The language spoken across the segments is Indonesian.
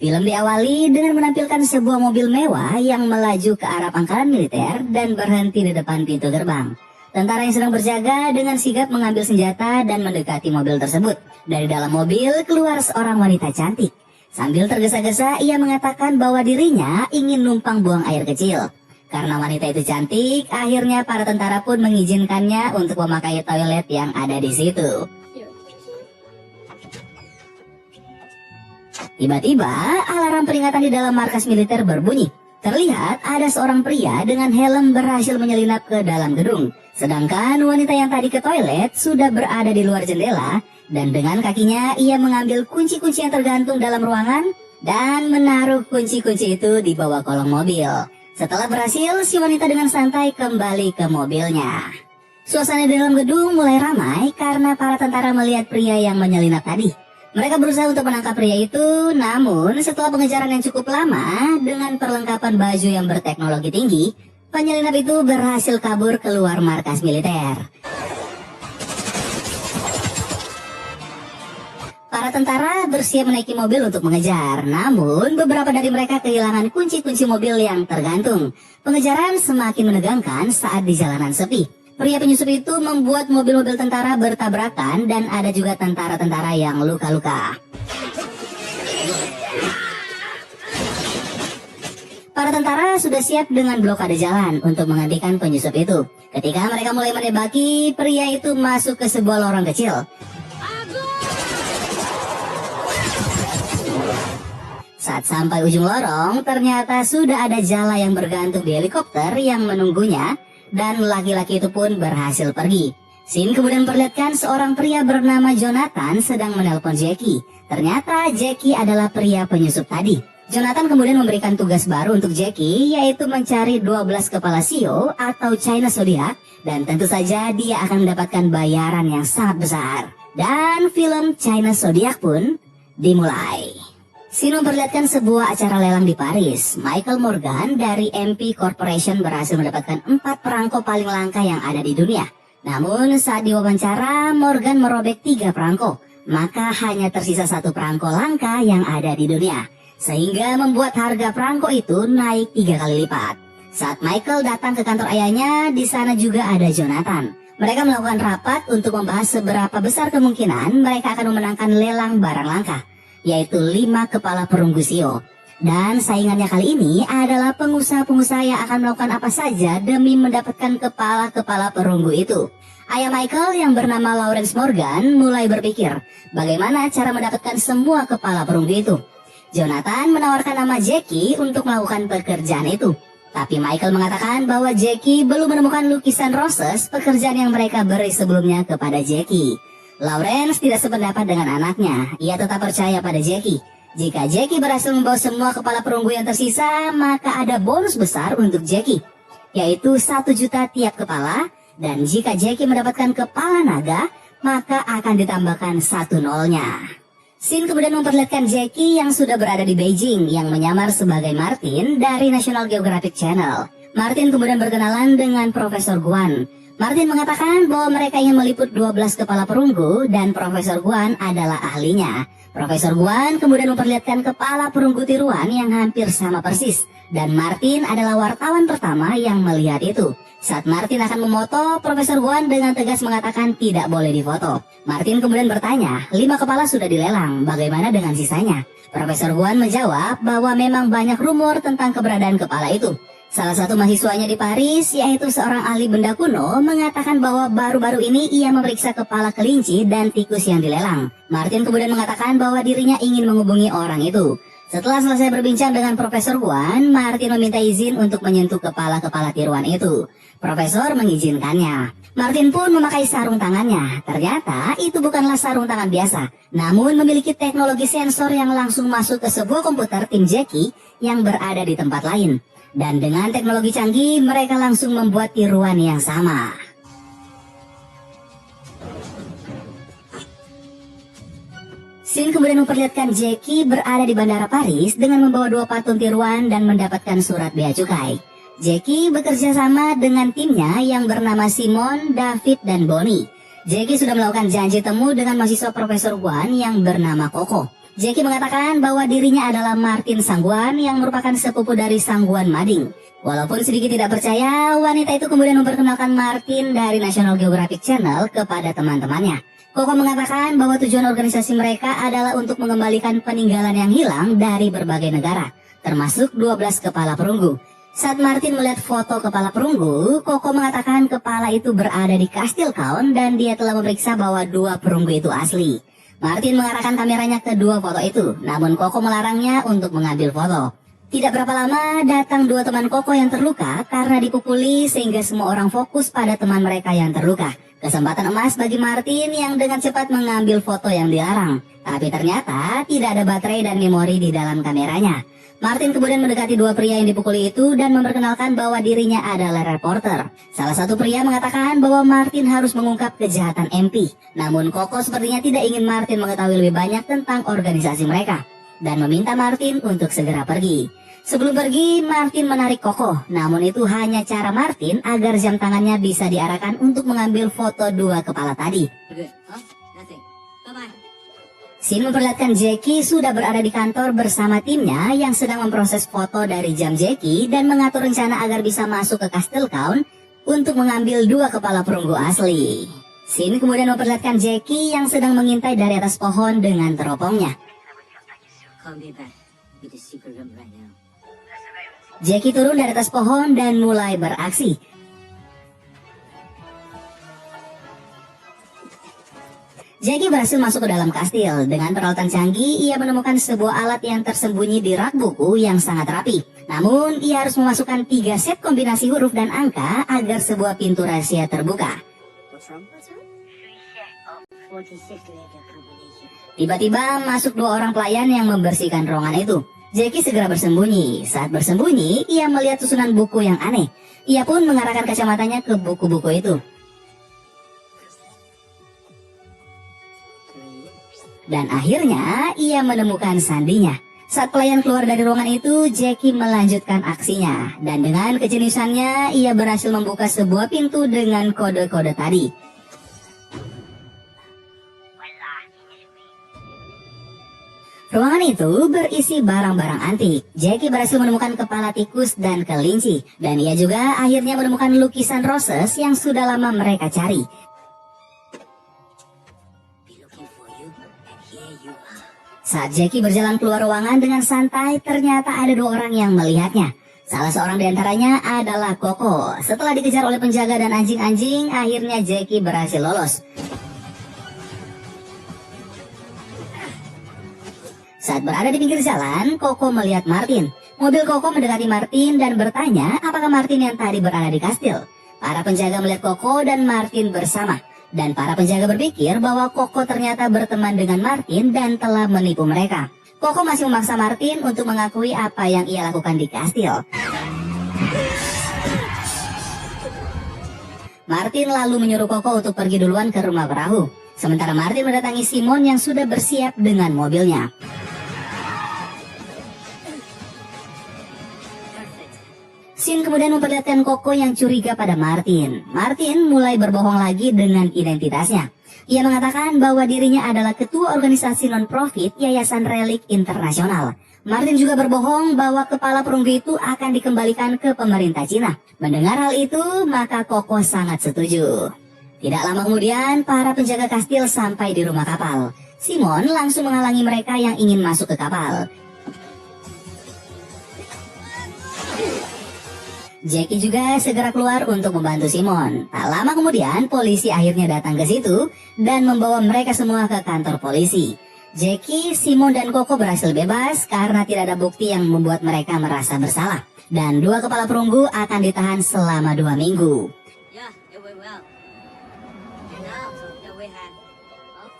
Film diawali dengan menampilkan sebuah mobil mewah yang melaju ke arah pangkalan militer dan berhenti di depan pintu gerbang. Tentara yang sedang berjaga dengan sigap mengambil senjata dan mendekati mobil tersebut. Dari dalam mobil keluar seorang wanita cantik. Sambil tergesa-gesa ia mengatakan bahwa dirinya ingin numpang buang air kecil. Karena wanita itu cantik, akhirnya para tentara pun mengizinkannya untuk memakai toilet yang ada di situ. Tiba-tiba, alarm peringatan di dalam markas militer berbunyi. Terlihat ada seorang pria dengan helm berhasil menyelinap ke dalam gedung. Sedangkan wanita yang tadi ke toilet sudah berada di luar jendela. Dan dengan kakinya ia mengambil kunci-kunci yang tergantung dalam ruangan dan menaruh kunci-kunci itu di bawah kolong mobil. Setelah berhasil, si wanita dengan santai kembali ke mobilnya. Suasana di dalam gedung mulai ramai karena para tentara melihat pria yang menyelinap tadi. Mereka berusaha untuk menangkap pria itu, namun setelah pengejaran yang cukup lama dengan perlengkapan baju yang berteknologi tinggi, penyelinap itu berhasil kabur keluar markas militer. Para tentara bersiap menaiki mobil untuk mengejar, namun beberapa dari mereka kehilangan kunci-kunci mobil yang tergantung. Pengejaran semakin menegangkan saat di jalanan sepi. Pria penyusup itu membuat mobil-mobil tentara bertabrakan dan ada juga tentara-tentara yang luka-luka. Para tentara sudah siap dengan blokade jalan untuk menghentikan penyusup itu. Ketika mereka mulai menembaki, pria itu masuk ke sebuah lorong kecil. Saat sampai ujung lorong, ternyata sudah ada jala yang bergantung di helikopter yang menunggunya. Dan laki-laki itu pun berhasil pergi. Scene kemudian memperlihatkan seorang pria bernama Jonathan sedang menelpon Jackie. Ternyata Jackie adalah pria penyusup tadi. Jonathan kemudian memberikan tugas baru untuk Jackie, yaitu mencari 12 kepala Shio atau China Zodiac. Dan tentu saja dia akan mendapatkan bayaran yang sangat besar. Dan film China Zodiac pun dimulai. Scene memperlihatkan sebuah acara lelang di Paris. Michael Morgan dari MP Corporation berhasil mendapatkan 4 perangko paling langka yang ada di dunia. Namun saat diwawancara, Morgan merobek 3 perangko. Maka hanya tersisa 1 perangko langka yang ada di dunia. Sehingga membuat harga perangko itu naik 3 kali lipat. Saat Michael datang ke kantor ayahnya, di sana juga ada Jonathan. Mereka melakukan rapat untuk membahas seberapa besar kemungkinan mereka akan memenangkan lelang barang langka, yaitu 5 kepala perunggu Shio. Dan saingannya kali ini adalah pengusaha-pengusaha yang akan melakukan apa saja demi mendapatkan kepala-kepala perunggu itu. Ayah Michael yang bernama Lawrence Morgan mulai berpikir bagaimana cara mendapatkan semua kepala perunggu itu. Jonathan menawarkan nama Jackie untuk melakukan pekerjaan itu. Tapi Michael mengatakan bahwa Jackie belum menemukan lukisan Roses, pekerjaan yang mereka beri sebelumnya kepada Jackie. Lawrence tidak sependapat dengan anaknya. Ia tetap percaya pada Jackie. Jika Jackie berhasil membawa semua kepala perunggu yang tersisa, maka ada bonus besar untuk Jackie, yaitu 1 juta tiap kepala. Dan jika Jackie mendapatkan kepala naga, maka akan ditambahkan 1 nolnya. Scene kemudian memperlihatkan Jackie yang sudah berada di Beijing, yang menyamar sebagai Martin dari National Geographic Channel. Martin kemudian berkenalan dengan Profesor Guan. Martin mengatakan bahwa mereka ingin meliput 12 kepala perunggu dan Profesor Guan adalah ahlinya. Profesor Guan kemudian memperlihatkan kepala perunggu tiruan yang hampir sama persis. Dan Martin adalah wartawan pertama yang melihat itu. Saat Martin akan memoto, Profesor Guan dengan tegas mengatakan tidak boleh difoto. Martin kemudian bertanya, 5 kepala sudah dilelang, bagaimana dengan sisanya? Profesor Guan menjawab bahwa memang banyak rumor tentang keberadaan kepala itu. Salah satu mahasiswanya di Paris, yaitu seorang ahli benda kuno, mengatakan bahwa baru-baru ini ia memeriksa kepala kelinci dan tikus yang dilelang. Martin kemudian mengatakan bahwa dirinya ingin menghubungi orang itu. Setelah selesai berbincang dengan Profesor Guan, Martin meminta izin untuk menyentuh kepala-kepala tiruan itu. Profesor mengizinkannya. Martin pun memakai sarung tangannya. Ternyata itu bukanlah sarung tangan biasa, namun memiliki teknologi sensor yang langsung masuk ke sebuah komputer tim Jackie yang berada di tempat lain. Dan dengan teknologi canggih, mereka langsung membuat tiruan yang sama. Scene kemudian memperlihatkan Jackie berada di Bandara Paris dengan membawa 2 patung tiruan dan mendapatkan surat bea cukai. Jackie bekerja sama dengan timnya yang bernama Simon, David, dan Bonnie. Jackie sudah melakukan janji temu dengan mahasiswa Profesor Guan yang bernama Coco. Jackie mengatakan bahwa dirinya adalah Martin Sangguan yang merupakan sepupu dari Sangguan Mading. Walaupun sedikit tidak percaya, wanita itu kemudian memperkenalkan Martin dari National Geographic Channel kepada teman-temannya. Koko mengatakan bahwa tujuan organisasi mereka adalah untuk mengembalikan peninggalan yang hilang dari berbagai negara, termasuk 12 kepala perunggu. Saat Martin melihat foto kepala perunggu, Koko mengatakan kepala itu berada di Kastil Kaun dan dia telah memeriksa bahwa 2 perunggu itu asli. Martin mengarahkan kameranya ke 2 foto itu, namun Koko melarangnya untuk mengambil foto. Tidak berapa lama, datang 2 teman Koko yang terluka karena dipukuli sehingga semua orang fokus pada teman mereka yang terluka. Kesempatan emas bagi Martin yang dengan cepat mengambil foto yang dilarang. Tapi ternyata tidak ada baterai dan memori di dalam kameranya. Martin kemudian mendekati 2 pria yang dipukuli itu dan memperkenalkan bahwa dirinya adalah reporter. Salah satu pria mengatakan bahwa Martin harus mengungkap kejahatan MP. Namun Koko sepertinya tidak ingin Martin mengetahui lebih banyak tentang organisasi mereka dan meminta Martin untuk segera pergi. Sebelum pergi, Martin menarik Koko. Namun itu hanya cara Martin agar jam tangannya bisa diarahkan untuk mengambil foto 2 kepala tadi. Scene memperlihatkan Jackie sudah berada di kantor bersama timnya yang sedang memproses foto dari jam Jackie dan mengatur rencana agar bisa masuk ke Kastil Kaun untuk mengambil 2 kepala perunggu asli. Scene kemudian memperlihatkan Jackie yang sedang mengintai dari atas pohon dengan teropongnya. Jackie turun dari atas pohon dan mulai beraksi. Jackie berhasil masuk ke dalam kastil. Dengan peralatan canggih, ia menemukan sebuah alat yang tersembunyi di rak buku yang sangat rapi. Namun, ia harus memasukkan 3 set kombinasi huruf dan angka agar sebuah pintu rahasia terbuka. Tiba-tiba masuk 2 orang pelayan yang membersihkan ruangan itu. Jackie segera bersembunyi. Saat bersembunyi, ia melihat susunan buku yang aneh. Ia pun mengarahkan kacamatanya ke buku-buku itu. Dan akhirnya ia menemukan sandinya. Saat pelayan keluar dari ruangan itu, Jackie melanjutkan aksinya. Dan dengan kejeniusannya, ia berhasil membuka sebuah pintu dengan kode-kode tadi. Ruangan itu berisi barang-barang antik. Jackie berhasil menemukan kepala tikus dan kelinci. Dan ia juga akhirnya menemukan lukisan roses yang sudah lama mereka cari. Saat Jackie berjalan keluar ruangan dengan santai, ternyata ada 2 orang yang melihatnya. Salah seorang di antaranya adalah Koko. Setelah dikejar oleh penjaga dan anjing-anjing, akhirnya Jackie berhasil lolos. Saat berada di pinggir jalan, Koko melihat Martin. Mobil Koko mendekati Martin dan bertanya apakah Martin yang tadi berada di kastil. Para penjaga melihat Koko dan Martin bersama. Dan para penjaga berpikir bahwa Koko ternyata berteman dengan Martin dan telah menipu mereka. Koko masih memaksa Martin untuk mengakui apa yang ia lakukan di kastil. Martin lalu menyuruh Koko untuk pergi duluan ke rumah perahu. Sementara Martin mendatangi Simon yang sudah bersiap dengan mobilnya. Scene kemudian memperlihatkan Koko yang curiga pada Martin. Martin mulai berbohong lagi dengan identitasnya. Ia mengatakan bahwa dirinya adalah ketua organisasi non-profit Yayasan Relik Internasional. Martin juga berbohong bahwa kepala perunggu itu akan dikembalikan ke pemerintah Cina. Mendengar hal itu, maka Koko sangat setuju. Tidak lama kemudian, para penjaga kastil sampai di rumah kapal. Simon langsung menghalangi mereka yang ingin masuk ke kapal. Jackie juga segera keluar untuk membantu Simon. Tak lama kemudian, polisi akhirnya datang ke situ dan membawa mereka semua ke kantor polisi. Jackie, Simon, dan Koko berhasil bebas karena tidak ada bukti yang membuat mereka merasa bersalah. Dan 2 kepala perunggu akan ditahan selama 2 minggu.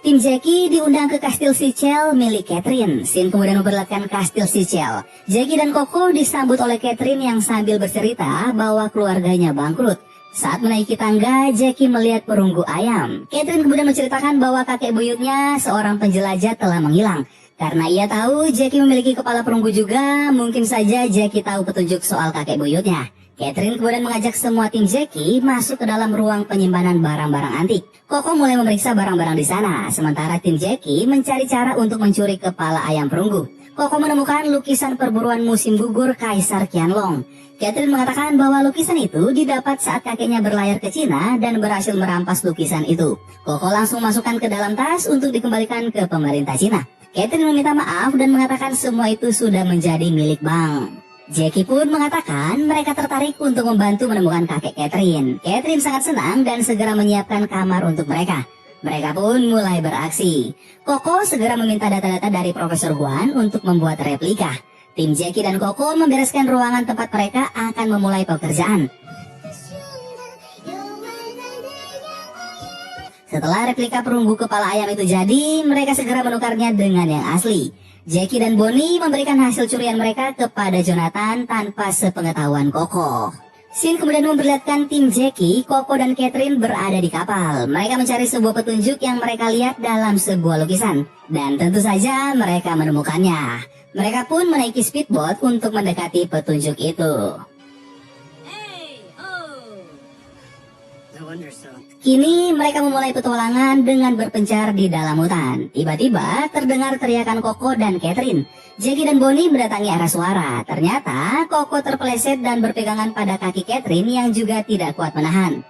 Tim Jackie diundang ke Kastil Sichel milik Catherine. Scene kemudian memperlihatkan Kastil Sichel. Jackie dan Koko disambut oleh Catherine yang sambil bercerita bahwa keluarganya bangkrut. Saat menaiki tangga, Jackie melihat perunggu ayam. Catherine kemudian menceritakan bahwa kakek buyutnya, seorang penjelajah, telah menghilang. Karena ia tahu Jackie memiliki kepala perunggu juga, mungkin saja Jackie tahu petunjuk soal kakek buyutnya. Catherine kemudian mengajak semua tim Jackie masuk ke dalam ruang penyimpanan barang-barang antik. Koko mulai memeriksa barang-barang di sana, sementara tim Jackie mencari cara untuk mencuri kepala ayam perunggu. Koko menemukan lukisan perburuan musim gugur Kaisar Qianlong. Catherine mengatakan bahwa lukisan itu didapat saat kakeknya berlayar ke Cina dan berhasil merampas lukisan itu. Koko langsung masukkan ke dalam tas untuk dikembalikan ke pemerintah Cina. Catherine meminta maaf dan mengatakan semua itu sudah menjadi milik bank. Jackie pun mengatakan mereka tertarik untuk membantu menemukan kakek Catherine. Catherine sangat senang dan segera menyiapkan kamar untuk mereka. Mereka pun mulai beraksi. Koko segera meminta data-data dari Profesor Huan untuk membuat replika. Tim Jackie dan Koko membereskan ruangan tempat mereka akan memulai pekerjaan. Setelah replika perunggu kepala ayam itu jadi, mereka segera menukarnya dengan yang asli. Jackie dan Bonnie memberikan hasil curian mereka kepada Jonathan tanpa sepengetahuan Koko. Scene kemudian memperlihatkan tim Jackie, Koko dan Catherine berada di kapal. Mereka mencari sebuah petunjuk yang mereka lihat dalam sebuah lukisan. Dan tentu saja mereka menemukannya. Mereka pun menaiki speedboat untuk mendekati petunjuk itu. Kini mereka memulai petualangan dengan berpencar di dalam hutan. Tiba-tiba terdengar teriakan Koko dan Catherine. Jackie dan Bonnie mendatangi arah suara. Ternyata Koko terpeleset dan berpegangan pada kaki Catherine yang juga tidak kuat menahan.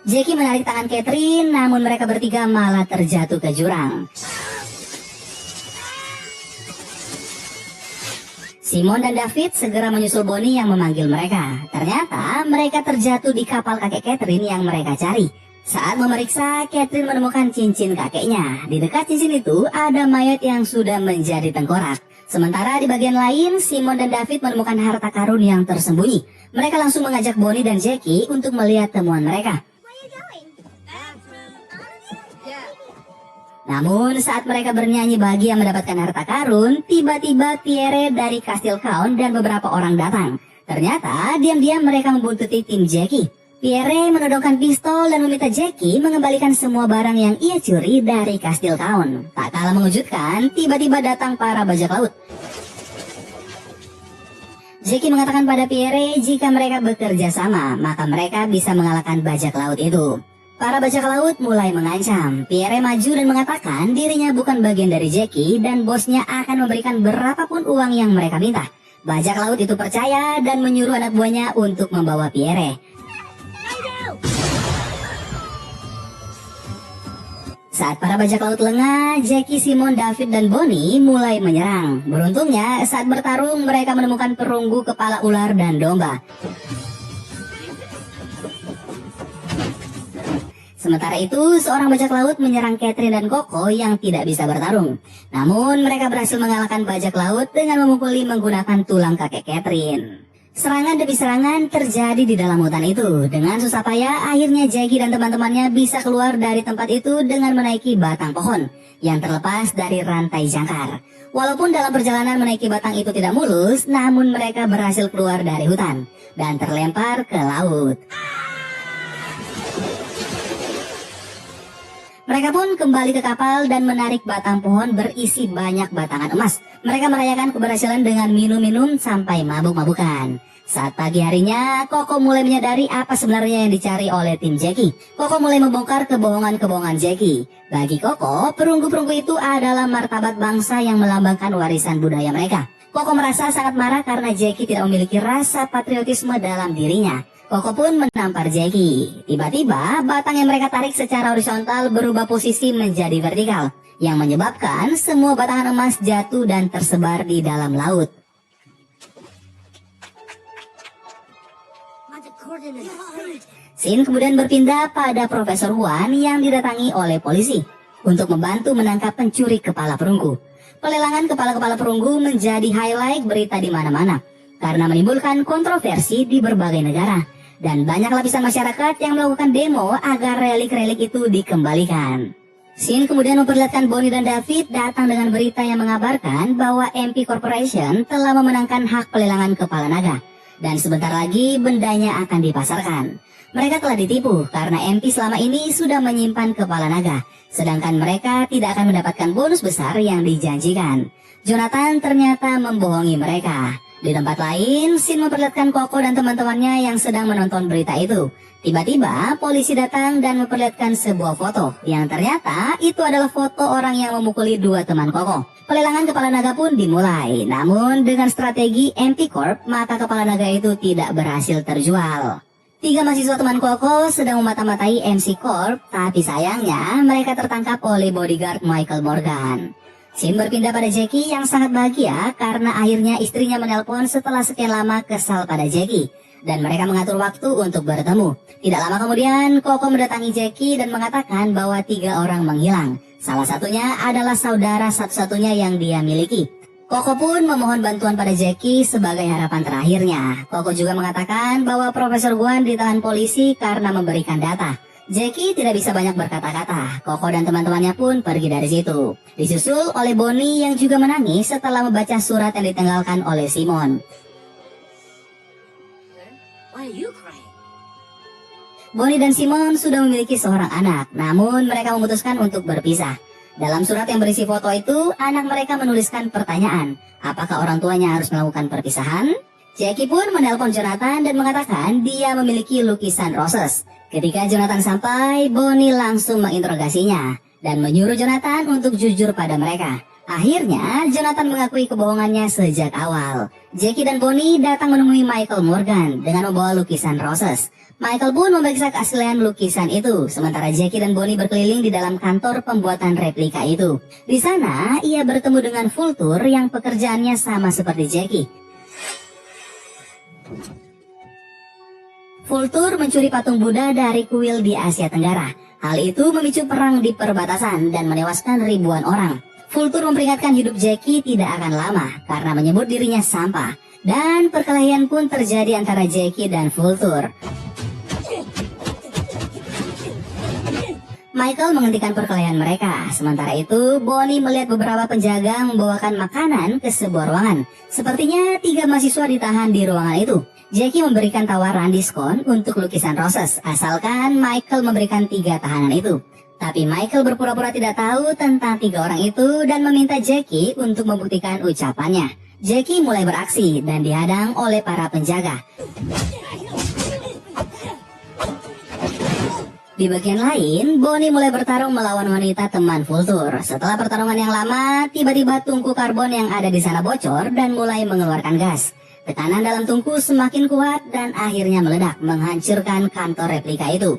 Jackie menarik tangan Catherine, namun mereka bertiga malah terjatuh ke jurang. Simon dan David segera menyusul Bonnie yang memanggil mereka. Ternyata mereka terjatuh di kapal kakek Catherine yang mereka cari. Saat memeriksa, Catherine menemukan cincin kakeknya. Di dekat cincin itu ada mayat yang sudah menjadi tengkorak. Sementara di bagian lain, Simon dan David menemukan harta karun yang tersembunyi. Mereka langsung mengajak Bonnie dan Jackie untuk melihat temuan mereka. Namun saat mereka bernyanyi bahagia mendapatkan harta karun, tiba-tiba Pierre dari Kastil Count dan beberapa orang datang. Ternyata diam-diam mereka membuntuti tim Jackie. Pierre menodongkan pistol dan meminta Jackie mengembalikan semua barang yang ia curi dari Kastil Count. Tak kalah mengejutkan, tiba-tiba datang para bajak laut. Jackie mengatakan pada Pierre jika mereka bekerja sama, maka mereka bisa mengalahkan bajak laut itu. Para bajak laut mulai mengancam. Pierre maju dan mengatakan dirinya bukan bagian dari Jackie dan bosnya akan memberikan berapapun uang yang mereka minta. Bajak laut itu percaya dan menyuruh anak buahnya untuk membawa Pierre. Saat para bajak laut lengah, Jackie, Simon, David, dan Bonnie mulai menyerang. Beruntungnya, saat bertarung mereka menemukan perunggu kepala ular dan domba. Sementara itu, seorang bajak laut menyerang Catherine dan Koko yang tidak bisa bertarung. Namun, mereka berhasil mengalahkan bajak laut dengan memukuli menggunakan tulang kakek Catherine. Serangan demi serangan terjadi di dalam hutan itu. Dengan susah payah, akhirnya Jackie dan teman-temannya bisa keluar dari tempat itu dengan menaiki batang pohon yang terlepas dari rantai jangkar. Walaupun dalam perjalanan menaiki batang itu tidak mulus, namun mereka berhasil keluar dari hutan dan terlempar ke laut. Mereka pun kembali ke kapal dan menarik batang pohon berisi banyak batangan emas. Mereka merayakan keberhasilan dengan minum-minum sampai mabuk-mabukan. Saat pagi harinya, Koko mulai menyadari apa sebenarnya yang dicari oleh tim Jackie. Koko mulai membongkar kebohongan-kebohongan Jackie. Bagi Koko, perunggu-perunggu itu adalah martabat bangsa yang melambangkan warisan budaya mereka. Koko merasa sangat marah karena Jackie tidak memiliki rasa patriotisme dalam dirinya. Koko pun menampar Jackie. Tiba-tiba, batang yang mereka tarik secara horizontal berubah posisi menjadi vertikal, yang menyebabkan semua batangan emas jatuh dan tersebar di dalam laut. Scene kemudian berpindah pada Profesor Huan yang didatangi oleh polisi untuk membantu menangkap pencuri kepala perunggu. Pelelangan kepala-kepala perunggu menjadi highlight berita di mana-mana karena menimbulkan kontroversi di berbagai negara. Dan banyak lapisan masyarakat yang melakukan demo agar relik-relik itu dikembalikan. Scene kemudian memperlihatkan Bonnie dan David datang dengan berita yang mengabarkan bahwa MP Corporation telah memenangkan hak pelelangan kepala naga. Dan sebentar lagi bendanya akan dipasarkan. Mereka telah ditipu karena MP selama ini sudah menyimpan kepala naga. Sedangkan mereka tidak akan mendapatkan bonus besar yang dijanjikan. Jonathan ternyata membohongi mereka. Di tempat lain, Shin memperlihatkan Koko dan teman-temannya yang sedang menonton berita itu. Tiba-tiba, polisi datang dan memperlihatkan sebuah foto, yang ternyata itu adalah foto orang yang memukuli dua teman Koko. Pelelangan kepala naga pun dimulai, namun dengan strategi MP Corp, maka kepala naga itu tidak berhasil terjual. 3 mahasiswa teman Koko sedang memata-matai MC Corp, tapi sayangnya mereka tertangkap oleh bodyguard Michael Morgan. Shin berpindah pada Jackie yang sangat bahagia karena akhirnya istrinya menelpon setelah sekian lama kesal pada Jackie. Dan mereka mengatur waktu untuk bertemu. Tidak lama kemudian, Koko mendatangi Jackie dan mengatakan bahwa 3 orang menghilang. Salah satunya adalah saudara satu-satunya yang dia miliki. Koko pun memohon bantuan pada Jackie sebagai harapan terakhirnya. Koko juga mengatakan bahwa Profesor Guan ditahan polisi karena memberikan data. Jackie tidak bisa banyak berkata-kata. Koko dan teman-temannya pun pergi dari situ. Disusul oleh Bonnie yang juga menangis setelah membaca surat yang ditinggalkan oleh Simon. Bonnie dan Simon sudah memiliki seorang anak, namun mereka memutuskan untuk berpisah. Dalam surat yang berisi foto itu, anak mereka menuliskan pertanyaan, apakah orang tuanya harus melakukan perpisahan? Jackie pun menelpon Jonathan dan mengatakan dia memiliki lukisan roses. Ketika Jonathan sampai, Bonnie langsung menginterogasinya dan menyuruh Jonathan untuk jujur pada mereka. Akhirnya, Jonathan mengakui kebohongannya sejak awal. Jackie dan Bonnie datang menemui Michael Morgan dengan membawa lukisan roses. Michael pun memeriksa keaslian lukisan itu, sementara Jackie dan Bonnie berkeliling di dalam kantor pembuatan replika itu. Di sana, ia bertemu dengan Vulture yang pekerjaannya sama seperti Jackie. Vulture mencuri patung Buddha dari kuil di Asia Tenggara. Hal itu memicu perang di perbatasan dan menewaskan ribuan orang. Vulture memperingatkan hidup Jackie tidak akan lama karena menyebut dirinya sampah. Dan perkelahian pun terjadi antara Jackie dan Vulture. Michael menghentikan perkelahian mereka. Sementara itu, Bonnie melihat beberapa penjaga membawakan makanan ke sebuah ruangan. Sepertinya 3 mahasiswa ditahan di ruangan itu. Jackie memberikan tawaran diskon untuk lukisan roses, asalkan Michael memberikan 3 tahanan itu. Tapi Michael berpura-pura tidak tahu tentang 3 orang itu dan meminta Jackie untuk membuktikan ucapannya. Jackie mulai beraksi dan dihadang oleh para penjaga. Di bagian lain, Bonnie mulai bertarung melawan wanita teman Vulture. Setelah pertarungan yang lama, tiba-tiba tungku karbon yang ada di sana bocor dan mulai mengeluarkan gas. Tekanan dalam tungku semakin kuat dan akhirnya meledak, menghancurkan kantor replika itu.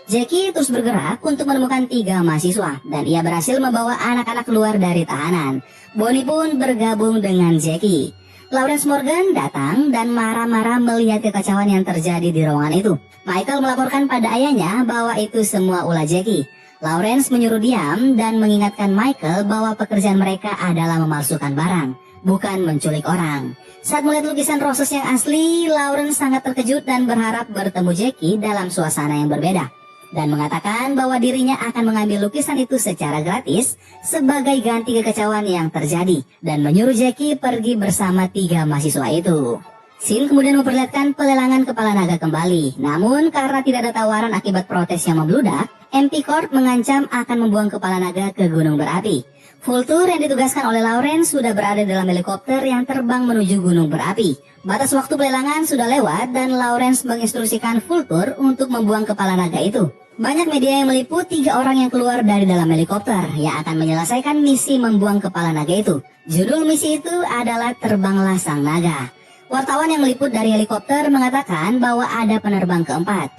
Jackie terus bergerak untuk menemukan 3 mahasiswa, dan ia berhasil membawa anak-anak keluar dari tahanan. Bonnie pun bergabung dengan Jackie. Lawrence Morgan datang dan marah-marah melihat kekacauan yang terjadi di ruangan itu. Michael melaporkan pada ayahnya bahwa itu semua ulah Jackie. Lawrence menyuruh diam dan mengingatkan Michael bahwa pekerjaan mereka adalah memalsukan barang, bukan menculik orang. Saat melihat lukisan roses yang asli, Lawrence sangat terkejut dan berharap bertemu Jackie dalam suasana yang berbeda. Dan mengatakan bahwa dirinya akan mengambil lukisan itu secara gratis sebagai ganti kekacauan yang terjadi dan menyuruh Jackie pergi bersama 3 mahasiswa itu. Shin kemudian memperlihatkan pelelangan kepala naga kembali. Namun karena tidak ada tawaran akibat protes yang membludak, MP Corp mengancam akan membuang kepala naga ke gunung berapi. Vulture yang ditugaskan oleh Lawrence sudah berada dalam helikopter yang terbang menuju gunung berapi. Batas waktu pelelangan sudah lewat dan Lawrence menginstruksikan Vulture untuk membuang kepala naga itu. Banyak media yang meliput 3 orang yang keluar dari dalam helikopter yang akan menyelesaikan misi membuang kepala naga itu. Judul misi itu adalah Terbanglah Sang Naga. Wartawan yang meliput dari helikopter mengatakan bahwa ada penerbang keempat.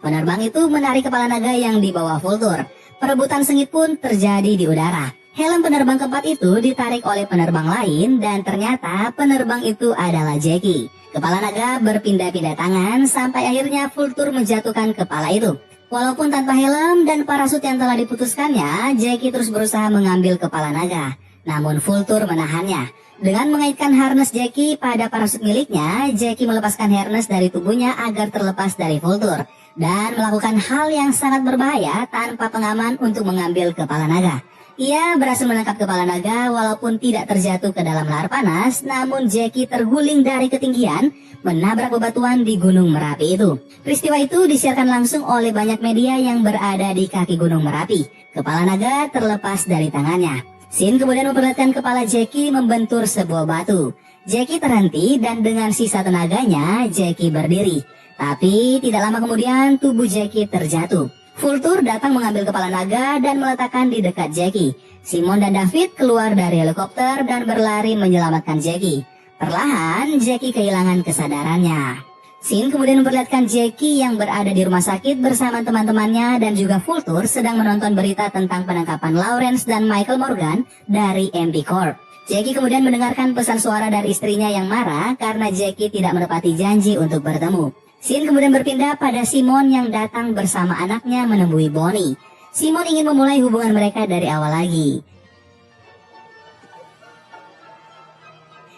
Penerbang itu menarik kepala naga yang dibawa Vulture. Perebutan sengit pun terjadi di udara. Helm penerbang keempat itu ditarik oleh penerbang lain dan ternyata penerbang itu adalah Jackie. Kepala naga berpindah-pindah tangan sampai akhirnya Vulture menjatuhkan kepala itu. Walaupun tanpa helm dan parasut yang telah diputuskannya, Jackie terus berusaha mengambil kepala naga. Namun Vulture menahannya. Dengan mengaitkan harness Jackie pada parasut miliknya, Jackie melepaskan harness dari tubuhnya agar terlepas dari Vulture. Dan melakukan hal yang sangat berbahaya tanpa pengaman untuk mengambil kepala naga. Ia berhasil menangkap kepala naga walaupun tidak terjatuh ke dalam lahar panas, namun Jackie terguling dari ketinggian menabrak bebatuan di Gunung Merapi itu. Peristiwa itu disiarkan langsung oleh banyak media yang berada di kaki Gunung Merapi. Kepala naga terlepas dari tangannya. Scene kemudian memperlihatkan kepala Jackie membentur sebuah batu. Jackie terhenti dan dengan sisa tenaganya Jackie berdiri. Tapi tidak lama kemudian tubuh Jackie terjatuh. Vulture datang mengambil kepala naga dan meletakkan di dekat Jackie. Simon dan David keluar dari helikopter dan berlari menyelamatkan Jackie. Perlahan, Jackie kehilangan kesadarannya. Scene kemudian memperlihatkan Jackie yang berada di rumah sakit bersama teman-temannya dan juga Vulture sedang menonton berita tentang penangkapan Lawrence dan Michael Morgan dari MB Corp. Jackie kemudian mendengarkan pesan suara dari istrinya yang marah karena Jackie tidak menepati janji untuk bertemu. Scene kemudian berpindah pada Simon yang datang bersama anaknya menemui Bonnie. Simon ingin memulai hubungan mereka dari awal lagi.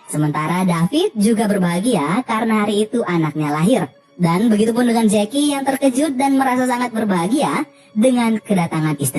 Sementara David juga berbahagia karena hari itu anaknya lahir. Dan begitupun dengan Jackie yang terkejut dan merasa sangat berbahagia dengan kedatangan istri.